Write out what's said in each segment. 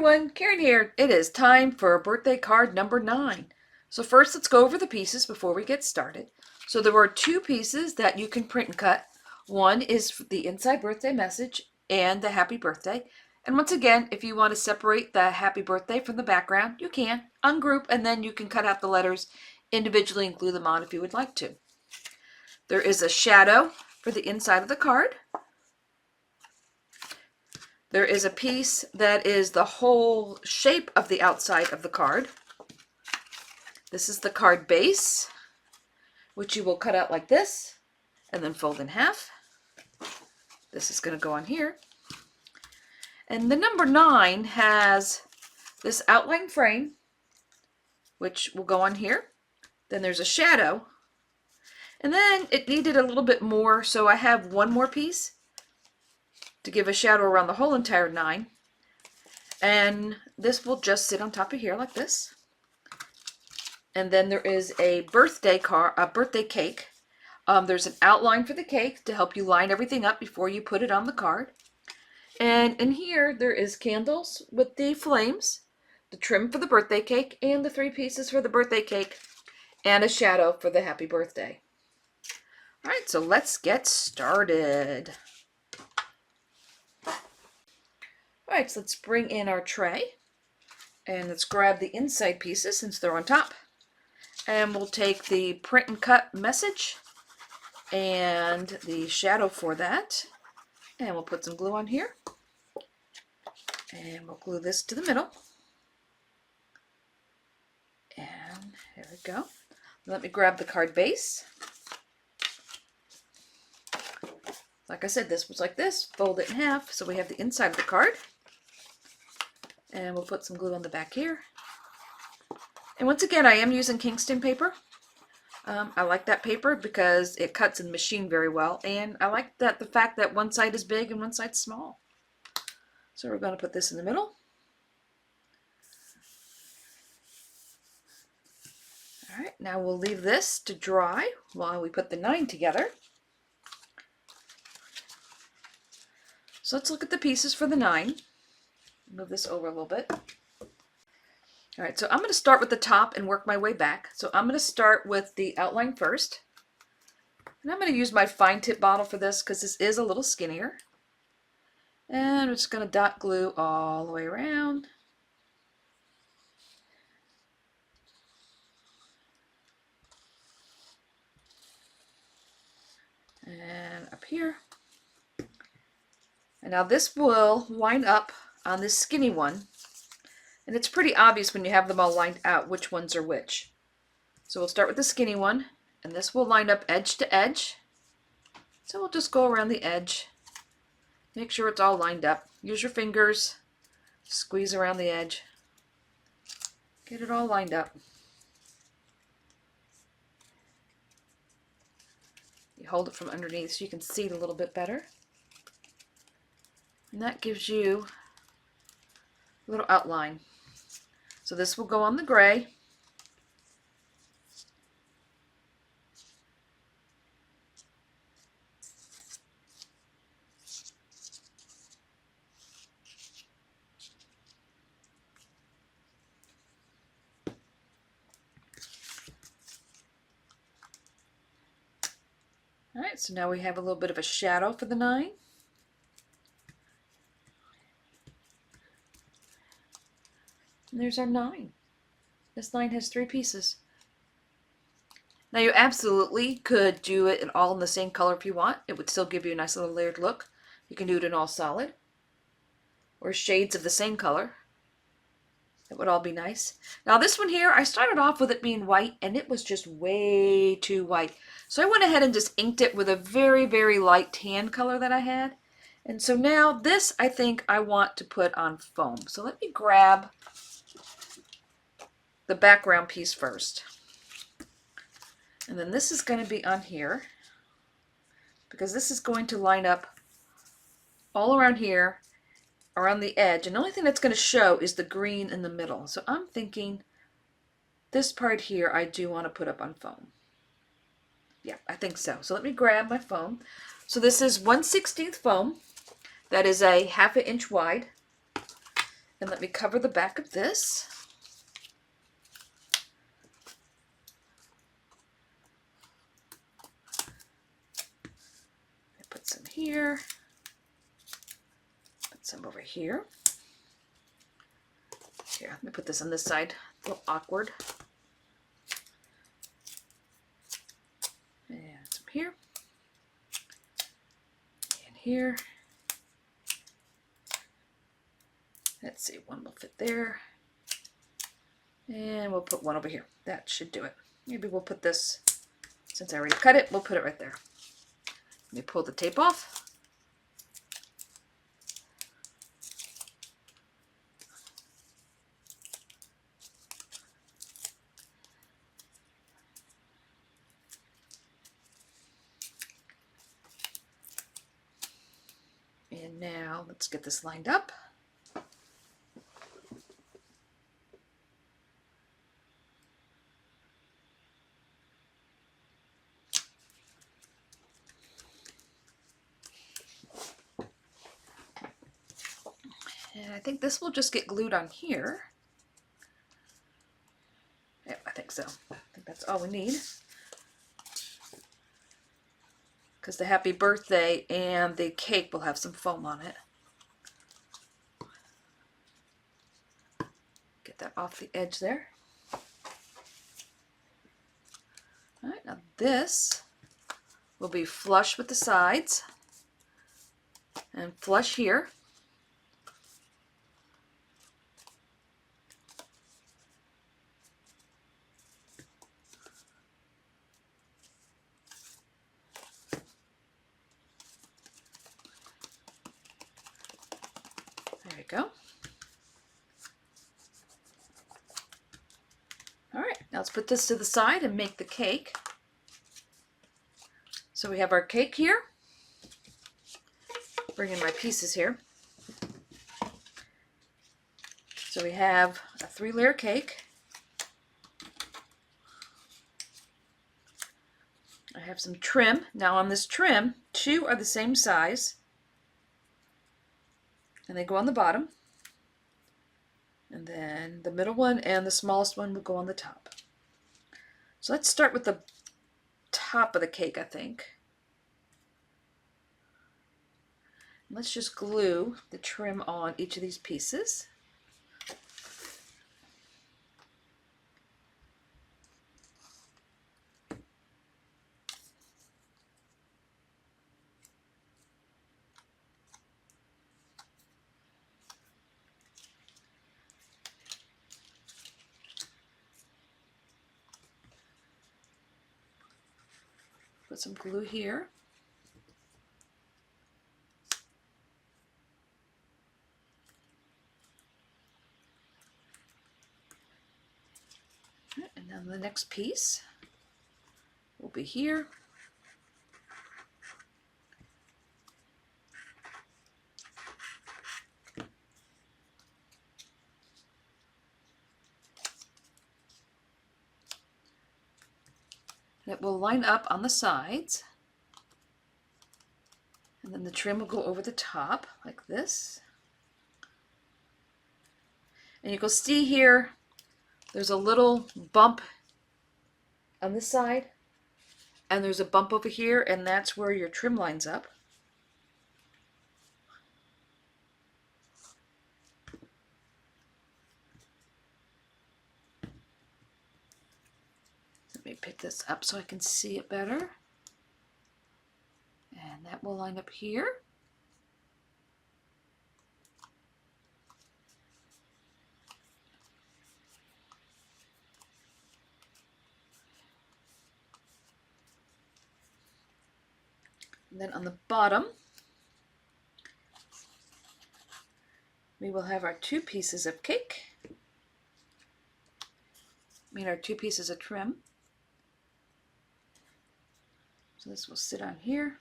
everyone, Karen here. It is time for birthday card number 9. So first let's go over the pieces before we get started. So there are 2 pieces that you can print and cut. One is the inside birthday message and the happy birthday. And once again, if you want to separate the happy birthday from the background, you can. Ungroup, and then you can cut out the letters individually and glue them on if you would like to. There is a shadow for the inside of the card. There is a piece that is the whole shape of the outside of the card. This is the card base, which you will cut out like this and then fold in half. This is going to go on here. And the number 9 has this outline frame, which will go on here. Then there's a shadow. And then it needed a little bit more, so I have one more piece to give a shadow around the whole entire 9. And this will just sit on top of here like this. And then there is a birthday cake. There's an outline for the cake to help you line everything up before you put it on the card. And in here there is candles with the flames, the trim for the birthday cake, and the 3 pieces for the birthday cake, and a shadow for the happy birthday. All right, so let's get started. All right, so let's bring in our tray and let's grab the inside pieces since they're on top. And we'll take the print and cut message and the shadow for that. And we'll put some glue on here. And we'll glue this to the middle. And there we go. Let me grab the card base. Like I said, this was like this. Fold it in half so we have the inside of the card. And we'll put some glue on the back here. And once again, I am using Kingston paper. I like that paper because it cuts in the machine very well. And I like the fact that one side is big and one side's small. So we're going to put this in the middle. All right, now we'll leave this to dry while we put the 9 together. So let's look at the pieces for the 9. Move this over a little bit. All right, so I'm going to start with the top and work my way back. So I'm going to start with the outline first. And I'm going to use my fine tip bottle for this because this is a little skinnier. And I'm just going to dot glue all the way around. And up here. And now this will line up on this skinny one. And it's pretty obvious when you have them all lined out which ones are which. So we'll start with the skinny one, and this will line up edge to edge. So we'll just go around the edge. Make sure it's all lined up. Use your fingers, squeeze around the edge. Get it all lined up. You hold it from underneath so you can see it a little bit better. And that gives you a little outline. So this will go on the gray. All right, so now we have a little bit of a shadow for the 9. And there's our 9. This 9 has 3 pieces. Now you absolutely could do it all in the same color if you want. It would still give you a nice little layered look. You can do it in all solid or shades of the same color. It would all be nice. Now this one here, I started off with it being white and it was just way too white. So I went ahead and just inked it with a very, very light tan color that I had. And so now this I think I want to put on foam. So let me grab the background piece first. And then this is going to be on here because this is going to line up all around here, around the edge. And the only thing that's going to show is the green in the middle. So I'm thinking this part here I do want to put up on foam. Yeah, I think so. So let me grab my foam. So this is 1/16 foam. That is a 1/2 inch wide. And let me cover the back of this. I put some here, put some over here. Here, let me put this on this side. A little awkward. And some here. And here. Let's see, one will fit there. And we'll put one over here. That should do it. Maybe we'll put this, since I already cut it, we'll put it right there. Let me pull the tape off. And now let's get this lined up. And I think this will just get glued on here. Yeah, I think so. I think that's all we need. Because the happy birthday and the cake will have some foam on it. Get that off the edge there. All right, now this will be flush with the sides and flush here. There you go. All right, now let's put this to the side and make the cake. So we have our cake here. Bring in my pieces here. So we have a 3-layer cake. I have some trim. Now on this trim, 2 are the same size. And they go on the bottom. And then the middle one and the smallest one will go on the top. So let's start with the top of the cake, I think. Let's just glue the trim on each of these pieces. Put some glue here. And then the next piece will be here. And it will line up on the sides. And then the trim will go over the top like this. And you can see here, there's a little bump on this side. And there's a bump over here, and that's where your trim lines up. Let me pick this up so I can see it better. And that will line up here. And then on the bottom, we will have our 2 pieces of cake. Our 2 pieces of trim. So this will sit on here.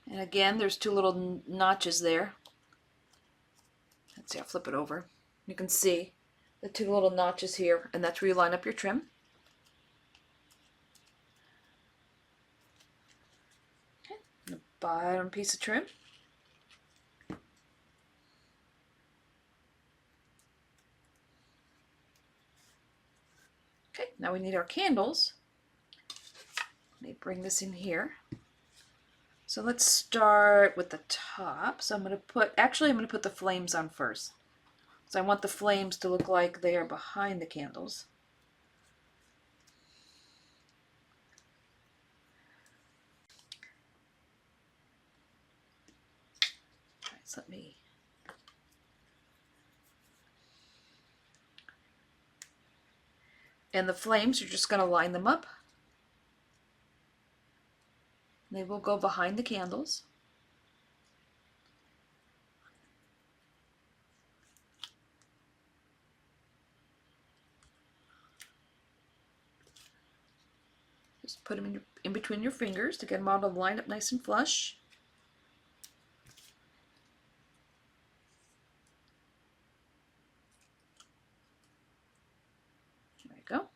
And again, there's 2 little notches there. Let's see, I'll flip it over. You can see the 2 little notches here, and that's where you line up your trim. Okay, the bottom piece of trim. Okay, now we need our candles. Let me bring this in here. So let's start with the top. So I'm going to put the flames on first. So I want the flames to look like they are behind the candles. All right, so let me... And the flames, you're just going to line them up. They will go behind the candles. Just put them in between your fingers to get them all to line up nice and flush. There you go.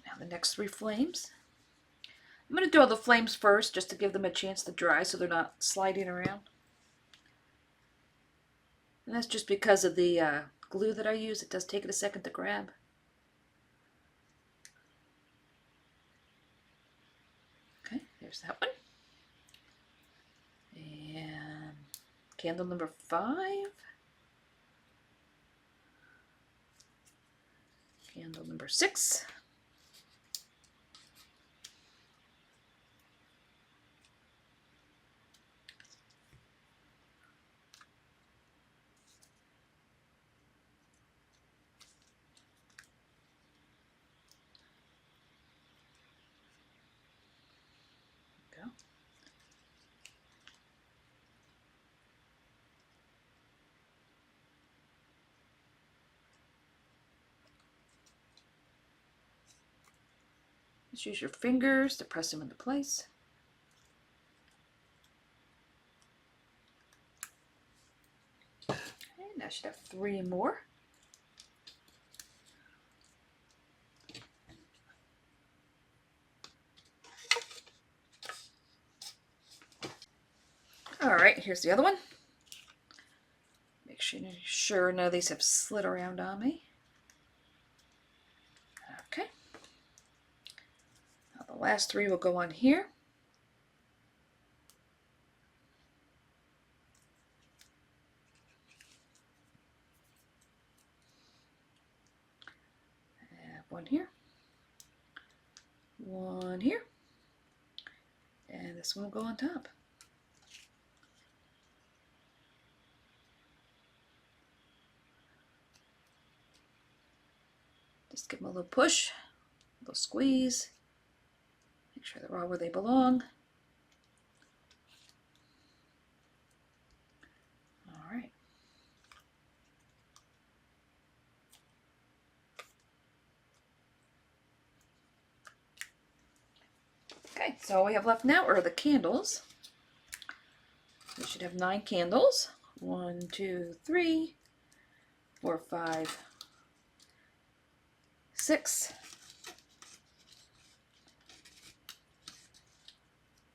Now the next 3 flames. I'm going to do all the flames first just to give them a chance to dry so they're not sliding around. And that's just because of the glue that I use. It does take it a second to grab. Okay, there's that one. And candle number 5. Candle number 6. Go. Just use your fingers to press them into place. Okay, now I should have 3 more. All right, here's the other one. Make sure none of these have slid around on me. Okay. Now the last 3 will go on here. I have 1 here. 1 here. And this one will go on top. Just give them a little push, a little squeeze. Make sure they're all where they belong. All right. Okay, so all we have left now are the candles. We should have 9 candles. 1, 2, 3, 4, 5, 6,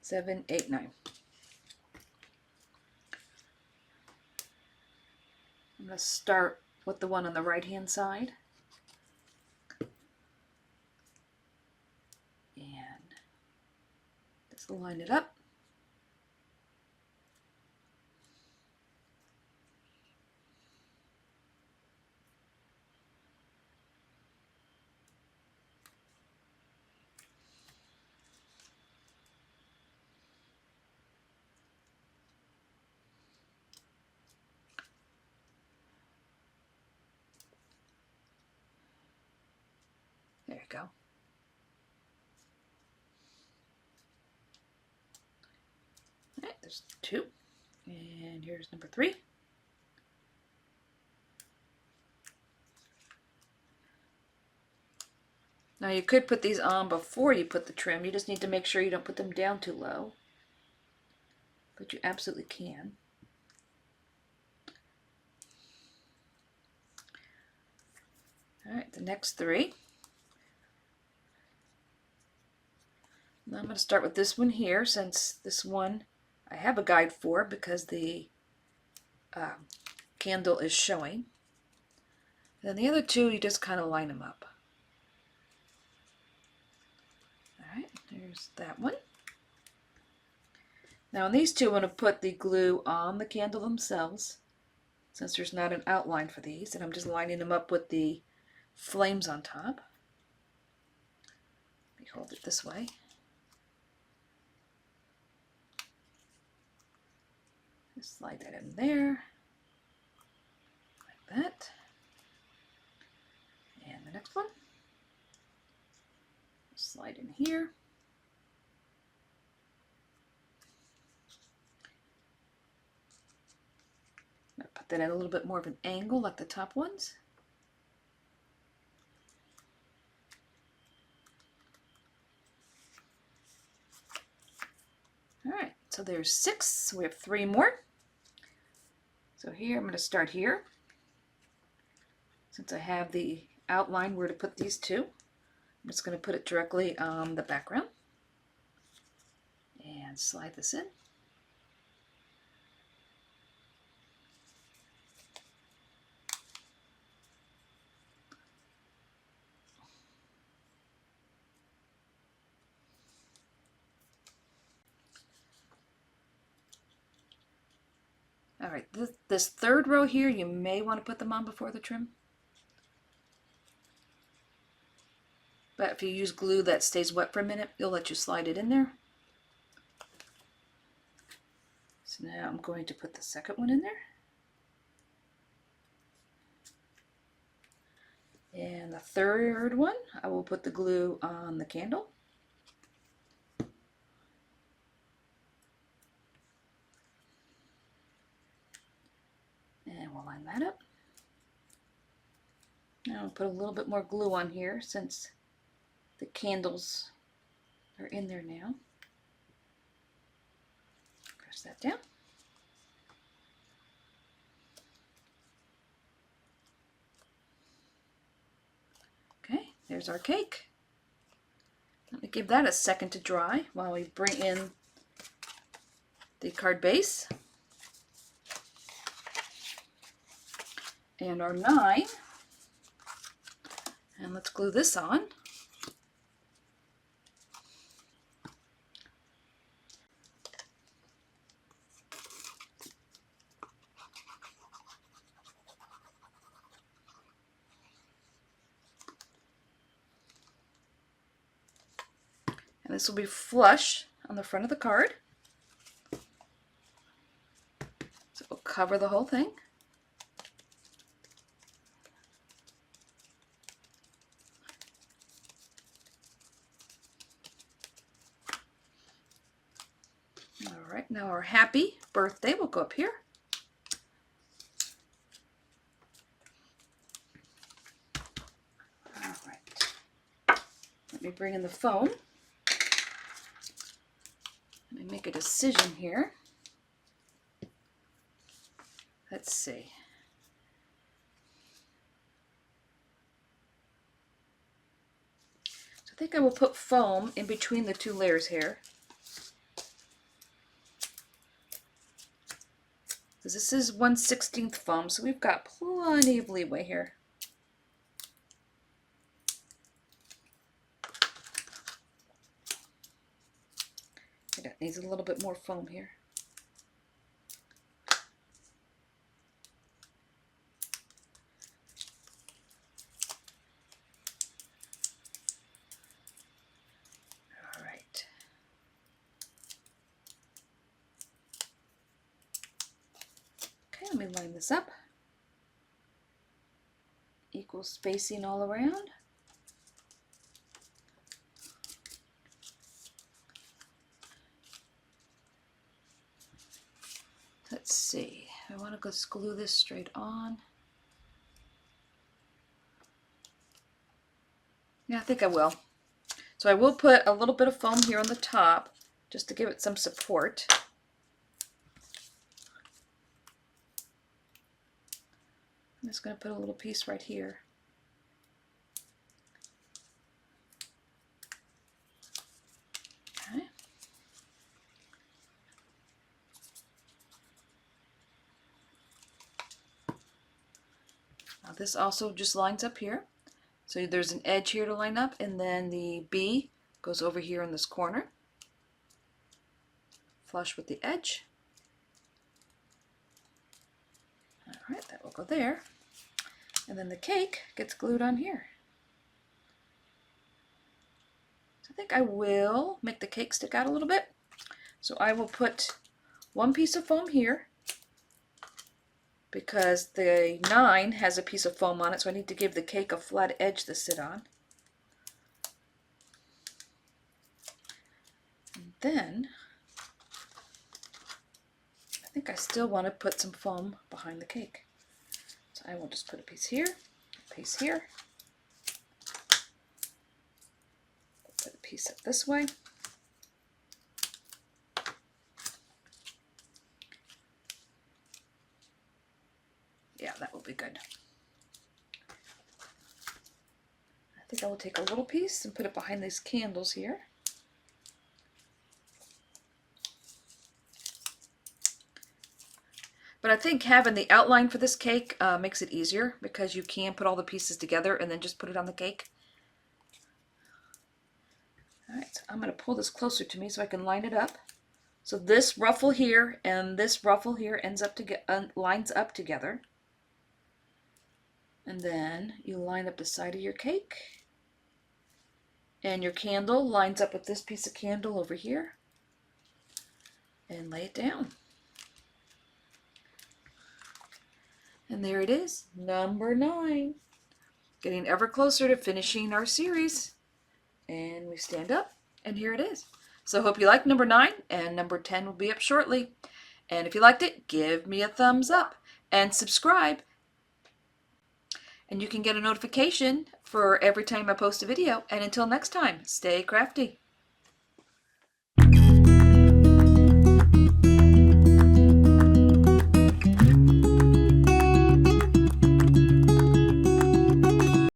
7, 8, 9. I'm going to start with the one on the right hand side. And just line it up. There you go. All right, there's 2. And here's number 3. Now you could put these on before you put the trim. You just need to make sure you don't put them down too low. But you absolutely can. All right, the next three. Now I'm going to start with this one here, since this one I have a guide for because the candle is showing. And then the other two, you just kind of line them up. All right, there's that one. Now on these two, I'm going to put the glue on the candle themselves, since there's not an outline for these, and I'm just lining them up with the flames on top. Let me hold it this way. Just slide that in there, like that. And the next one, slide in here. I'm going to put that at a little bit more of an angle like the top ones. All right, so there's 6. So we have 3 more. So here, I'm going to start here. Since I have the outline where to put these two, I'm just going to put it directly on the background. And slide this in. All right, this third row here, you may want to put them on before the trim. But if you use glue that stays wet for a minute, it'll let you slide it in there. So now I'm going to put the second one in there. And the third one, I will put the glue on the candle. And we'll line that up. Now I'll put a little bit more glue on here since the candles are in there now. Press that down. Okay, there's our cake. Let me give that a second to dry while we bring in the card base and our 9. And let's glue this on. And this will be flush on the front of the card. So it will cover the whole thing. All right, now our happy birthday will go up here. All right, let me bring in the foam. Let me make a decision here. Let's see. So I think I will put foam in between the 2 layers here. Because this is 1/16 foam, so we've got plenty of leeway here. It needs a little bit more foam here. All right. Okay, let me line this up. Equal spacing all around. Let's see, I want to go glue this straight on. Yeah, I think I will. So I will put a little bit of foam here on the top just to give it some support. I'm just going to put a little piece right here. this also just lines up here. So there's an edge here to line up, and then the B goes over here in this corner, flush with the edge. All right, that will go there. And then the cake gets glued on here. So I think I will make the cake stick out a little bit. So I will put one piece of foam here, because the 9 has a piece of foam on it, so I need to give the cake a flat edge to sit on. And then I think I still want to put some foam behind the cake. So I will just put a piece here, a piece here, put a piece up this way. Yeah, that will be good. I think I will take a little piece and put it behind these candles here. But I think having the outline for this cake makes it easier, because you can put all the pieces together and then just put it on the cake. All right, so I'm going to pull this closer to me so I can line it up. So this ruffle here and this ruffle here lines up together. And then you line up the side of your cake. And your candle lines up with this piece of candle over here. And lay it down. And there it is, number 9. Getting ever closer to finishing our series. And we stand up, and here it is. So I hope you liked number 9, and number 10 will be up shortly. And if you liked it, give me a thumbs up and subscribe. And you can get a notification for every time I post a video. And until next time, stay crafty.